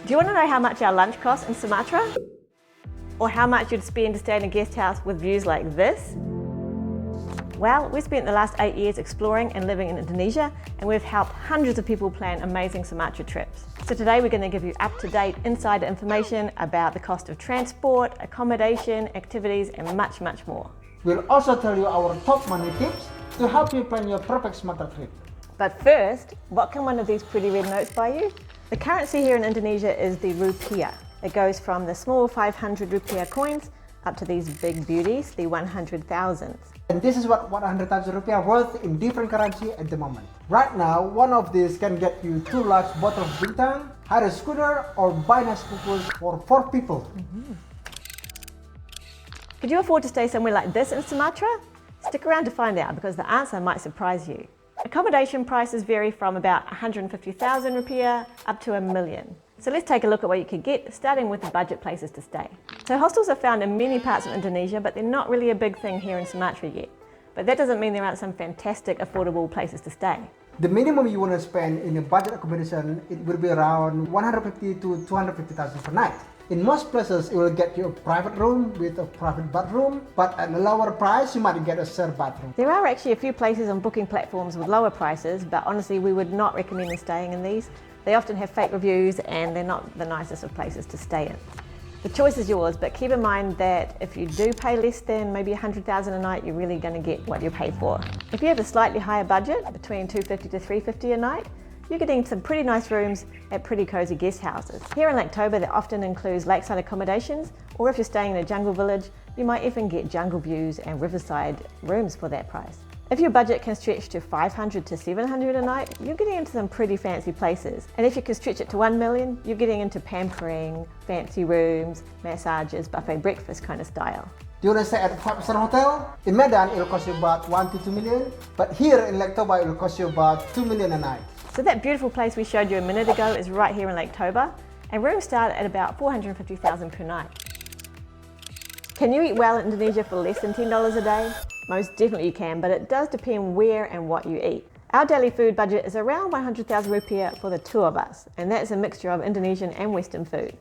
Do you want to know how much our lunch costs in Sumatra? Or how much you'd spend to stay in a guest house with views like this? Well, we spent the last 8 years exploring and living in Indonesia, and we've helped hundreds of people plan amazing Sumatra trips. So today we're going to give you up-to-date insider information about the cost of transport, accommodation, activities, and much, much more. We'll also tell you our top money tips to help you plan your perfect Sumatra trip. But first, what can one of these pretty red notes buy you? The currency here in Indonesia is the rupiah. It goes from the small 500 rupiah coins up to these big beauties, the 100,000s. And this is what 100,000 rupiah worth in different currency at the moment. Right now, one of these can get you 2 large bottles of bintang, hire a scooter, or buy nice cookbooks for 4 people. Could you afford to stay somewhere like this in Sumatra? Stick around to find out, because the answer might surprise you. Accommodation prices vary from about 150,000 rupiah up to $1 million. So let's take a look at what you could get, starting with the budget places to stay. So hostels are found in many parts of Indonesia, but they're not really a big thing here in Sumatra yet. But that doesn't mean there aren't some fantastic, affordable places to stay. The minimum you want to spend in a budget accommodation, it will be around 150 to 250,000 per night. In most places, it will get you a private room with a private bathroom, but at a lower price, you might get a shared bathroom. There are actually a few places on booking platforms with lower prices, but honestly, we would not recommend staying in these. They often have fake reviews and they're not the nicest of places to stay in. The choice is yours, but keep in mind that if you do pay less than maybe 100,000 a night, you're really going to get what you pay for. If you have a slightly higher budget, between 250 to 350 a night, you're getting some pretty nice rooms at pretty cozy guest houses. Here in Lake Toba, that often includes lakeside accommodations, or if you're staying in a jungle village, you might even get jungle views and riverside rooms for that price. If your budget can stretch to 500 to 700 a night, you're getting into some pretty fancy places. And if you can stretch it to 1 million, you're getting into pampering, fancy rooms, massages, buffet breakfast kind of style. Do you want to stay at a 5-star hotel? In Medan, it will cost you about 1 to 2 million, but here in Lake Toba, it will cost you about 2 million a night. So that beautiful place we showed you a minute ago is right here in Lake Toba, and rooms start at about 450,000 per night. Can you eat well in Indonesia for less than $10 a day? Most definitely you can, but it does depend where and what you eat. Our daily food budget is around 100,000 rupiah for the 2 of us, and that's a mixture of Indonesian and Western food.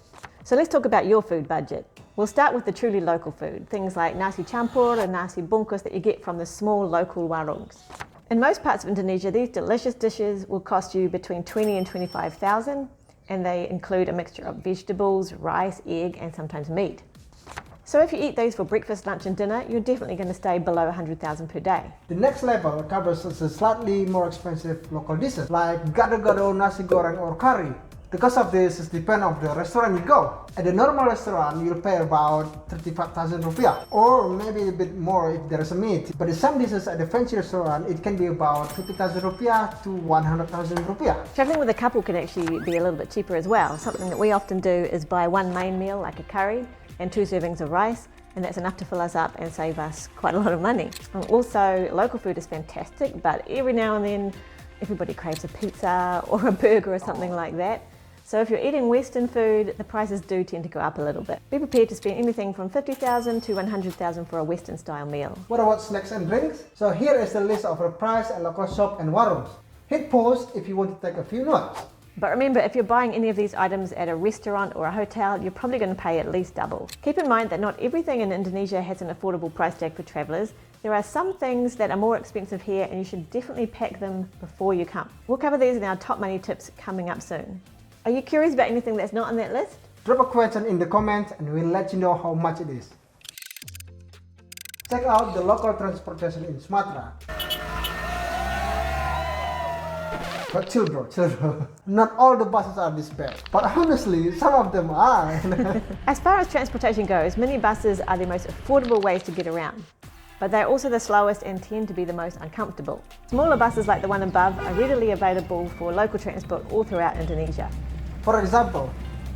So let's talk about your food budget. We'll start with the truly local food, things like nasi campur and nasi bungkus that you get from the small local warungs. In most parts of Indonesia, these delicious dishes will cost you between 20 and 25,000, and they include a mixture of vegetables, rice, egg, and sometimes meat. So if you eat those for breakfast, lunch and dinner, you're definitely going to stay below 100,000 per day. The next level covers the slightly more expensive local dishes like gado-gado, nasi goreng or curry. The cost of this is depend on the restaurant you go. At the normal restaurant, you'll pay about 35,000 rupiah, or maybe a bit more if there is a meat. But in some dishes at the fancy restaurant, it can be about 50,000 rupiah to 100,000 rupiah. Traveling with a couple can actually be a little bit cheaper as well. Something that we often do is buy one main meal, like a curry, and 2 servings of rice, and that's enough to fill us up and save us quite a lot of money. And also, local food is fantastic, but every now and then, everybody craves a pizza or a burger or something like that. So if you're eating Western food, the prices do tend to go up a little bit. Be prepared to spend anything from 50,000 to 100,000 for a Western style meal. What about snacks and drinks? So here is the list of the price at local shop and warungs. Hit pause if you want to take a few notes. But remember, if you're buying any of these items at a restaurant or a hotel, you're probably going to pay at least double. Keep in mind that not everything in Indonesia has an affordable price tag for travellers. There are some things that are more expensive here, and you should definitely pack them before you come. We'll cover these in our top money tips coming up soon. Are you curious about anything that's not on that list? Drop a question in the comments and we'll let you know how much it is. Check out the local transportation in Sumatra. But chill bro. Not all the buses are this bad. But honestly, some of them are. As far as transportation goes, minibuses are the most affordable ways to get around. But they're also the slowest and tend to be the most uncomfortable. Smaller buses like the one above are readily available for local transport all throughout Indonesia. For example,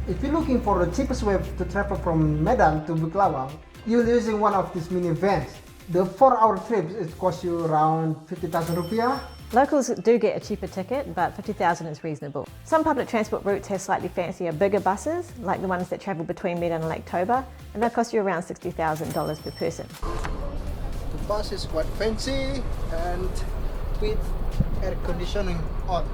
if you're looking for the cheapest way to travel from Medan to Buklawang, you're using one of these minivans. The 4-hour trip, it costs you around 50,000 rupiah. Locals do get a cheaper ticket, but 50,000 is reasonable. Some public transport routes have slightly fancier, bigger buses, like the ones that travel between Medan and Lake Toba, and they'll cost you around $60,000 per person. The bus is quite fancy and with air conditioning on.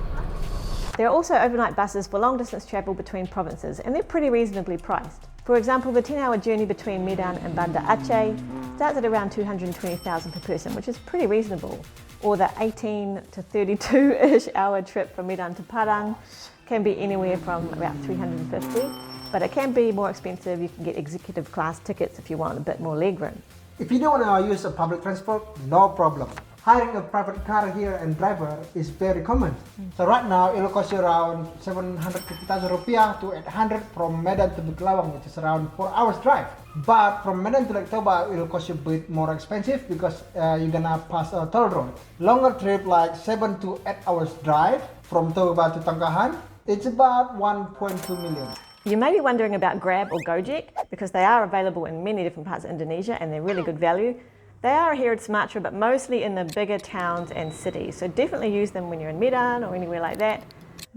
There are also overnight buses for long distance travel between provinces, and they're pretty reasonably priced. For example, the 10-hour journey between Medan and Banda Aceh starts at around 220,000 per person, which is pretty reasonable. Or the 18 to 32-ish hour trip from Medan to Padang can be anywhere from about 350, but it can be more expensive. You can get executive class tickets if you want a bit more legroom. If you don't want to use a public transport, no problem. Hiring a private car here and driver is very common. So right now it will cost you around 750,000 rupiah to 800 from Medan to Bugilawang, which is around 4 hours drive. But from Medan to Lake Toba it will cost you a bit more expensive because you're gonna pass a toll road. Longer trip like 7 to 8 hours drive from Toba to Tangkahan, it's about 1.2 million. You may be wondering about Grab or Gojek because they are available in many different parts of Indonesia and they're really good value. They are here at Sumatra, but mostly in the bigger towns and cities. So definitely use them when you're in Medan or anywhere like that.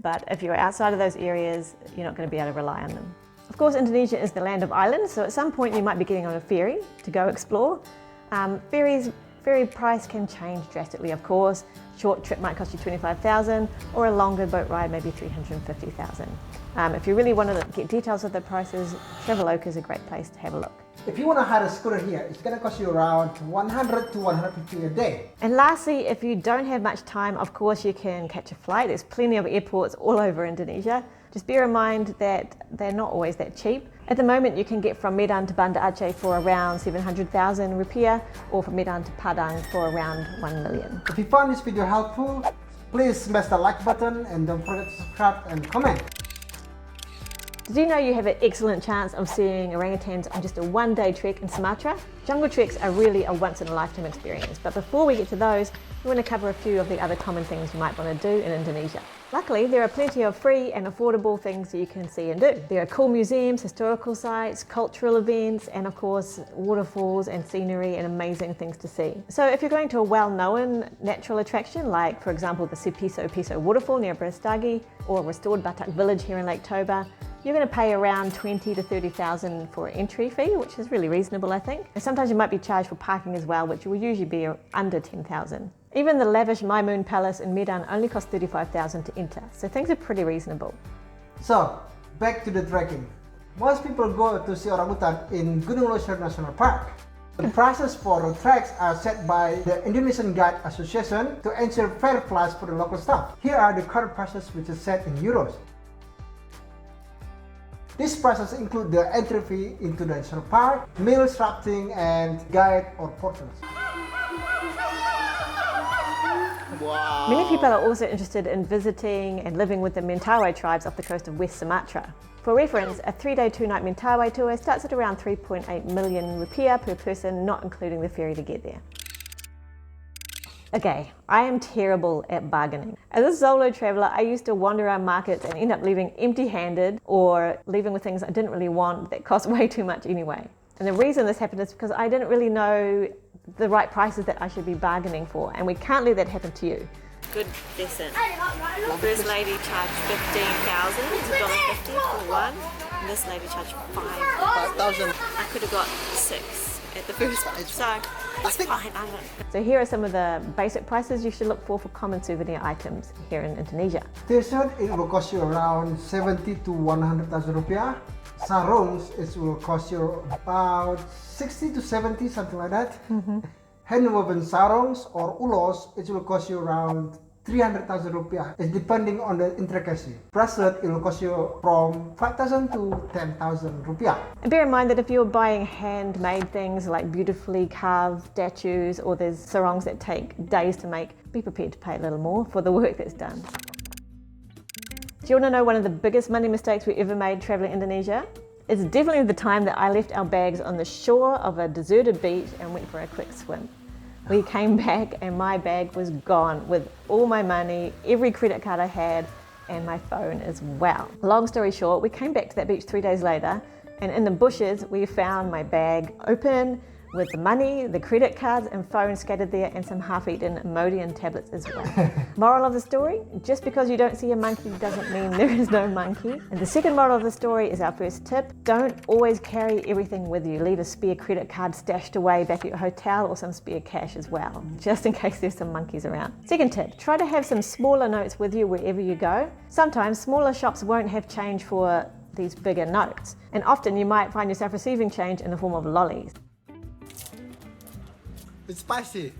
But if you're outside of those areas, you're not going to be able to rely on them. Of course, Indonesia is the land of islands, so at some point you might be getting on a ferry to go explore. Ferry price can change drastically, of course. Short trip might cost you 25,000, or a longer boat ride maybe 350,000. If you really want to get details of the prices, Traveloka is a great place to have a look. If you want to hire a scooter here, it's going to cost you around 100 to 150 a day. And lastly, if you don't have much time, of course you can catch a flight. There's plenty of airports all over Indonesia. Just bear in mind that they're not always that cheap. At the moment, you can get from Medan to Banda Aceh for around 700,000 rupiah, or from Medan to Padang for around 1 million. If you found this video helpful, please smash the like button and don't forget to subscribe and comment. Did you know you have an excellent chance of seeing orangutans on just a one-day trek in Sumatra? Jungle treks are really a once-in-a-lifetime experience, but before we get to those, we want to cover a few of the other common things you might want to do in Indonesia. Luckily, there are plenty of free and affordable things that you can see and do. There are cool museums, historical sites, cultural events, and of course, waterfalls and scenery and amazing things to see. So if you're going to a well-known natural attraction, like for example the Piso waterfall near Brastagi, or restored Batak village here in Lake Toba, you're going to pay around 20 to 30,000 for an entry fee, which is really reasonable, I think. And sometimes you might be charged for parking as well, which will usually be under 10,000. Even the lavish Maimun Palace in Medan only costs 35,000 to enter, so things are pretty reasonable. So, back to the trekking. Most people go to see orangutan in Gunung Leuser National Park. The prices for the treks are set by the Indonesian Guide Association to ensure fair price for the local staff. Here are the current prices, which is set in euros. These prices include the entry fee into the national park, meals, rafting, and guide or porters. Wow. Many people are also interested in visiting and living with the Mentawai tribes off the coast of West Sumatra. For reference, a 3-day, 2-night Mentawai tour starts at around 3.8 million rupiah per person, not including the ferry to get there. Okay, I am terrible at bargaining. As a solo traveller, I used to wander around markets and end up leaving empty-handed or leaving with things I didn't really want that cost way too much anyway. And the reason this happened is because I didn't really know the right prices that I should be bargaining for, and we can't let that happen to you. Good decent. First lady charged 15,000, it's $1.50 for one. And this lady charged 5,000. I could have got 6 at the first one, so it's fine. So here are some of the basic prices you should look for common souvenir items here in Indonesia. T-shirt, it will cost you around 70 to 100,000 rupiah. Sarungs, it will cost you about 60 to 70, something like that. Hand-woven sarungs or ulos, it will cost you around 300,000 rupiah. It's depending on the intricacy. Bracelet, it will cost you from 5,000 to 10,000 rupiah. And bear in mind that if you're buying handmade things like beautifully carved statues, or there's sarongs that take days to make, be prepared to pay a little more for the work that's done. Do you want to know one of the biggest money mistakes we ever made traveling Indonesia? It's definitely the time that I left our bags on the shore of a deserted beach and went for a quick swim. We came back and my bag was gone with all my money, every credit card I had, and my phone as well. Long story short, we came back to that beach 3 days later, and in the bushes we found my bag open with the money, the credit cards and phones scattered there, and some half-eaten Imodium tablets as well. Moral of the story, just because you don't see a monkey doesn't mean there is no monkey. And the second moral of the story is our first tip. Don't always carry everything with you. Leave a spare credit card stashed away back at your hotel or some spare cash as well, just in case there's some monkeys around. Second tip, try to have some smaller notes with you wherever you go. Sometimes smaller shops won't have change for these bigger notes, and often you might find yourself receiving change in the form of lollies. It's spicy.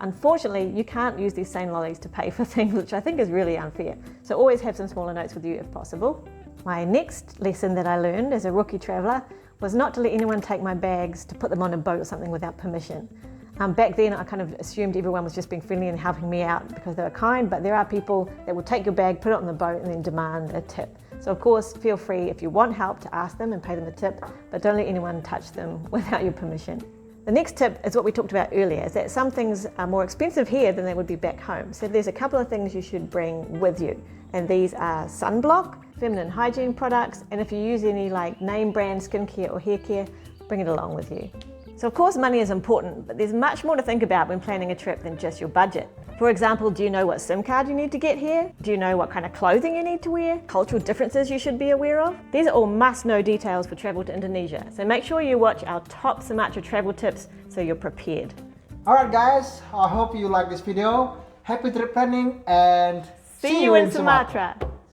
Unfortunately, you can't use these same lollies to pay for things, which I think is really unfair. So always have some smaller notes with you if possible. My next lesson that I learned as a rookie traveller was not to let anyone take my bags to put them on a boat or something without permission. Back then I kind of assumed everyone was just being friendly and helping me out because they were kind, but there are people that will take your bag, put it on the boat and then demand a tip. So of course, feel free if you want help to ask them and pay them a tip, but don't let anyone touch them without your permission. The next tip is what we talked about earlier, is that some things are more expensive here than they would be back home. So there's a couple of things you should bring with you. And these are sunblock, feminine hygiene products, and if you use any like name brand skincare or hair care, bring it along with you. So of course money is important, but there's much more to think about when planning a trip than just your budget. For example, do you know what SIM card you need to get here? Do you know what kind of clothing you need to wear? Cultural differences you should be aware of? These are all must-know details for travel to Indonesia, so make sure you watch our top Sumatra travel tips so you're prepared. Alright guys, I hope you like this video. Happy trip planning and See you in Sumatra!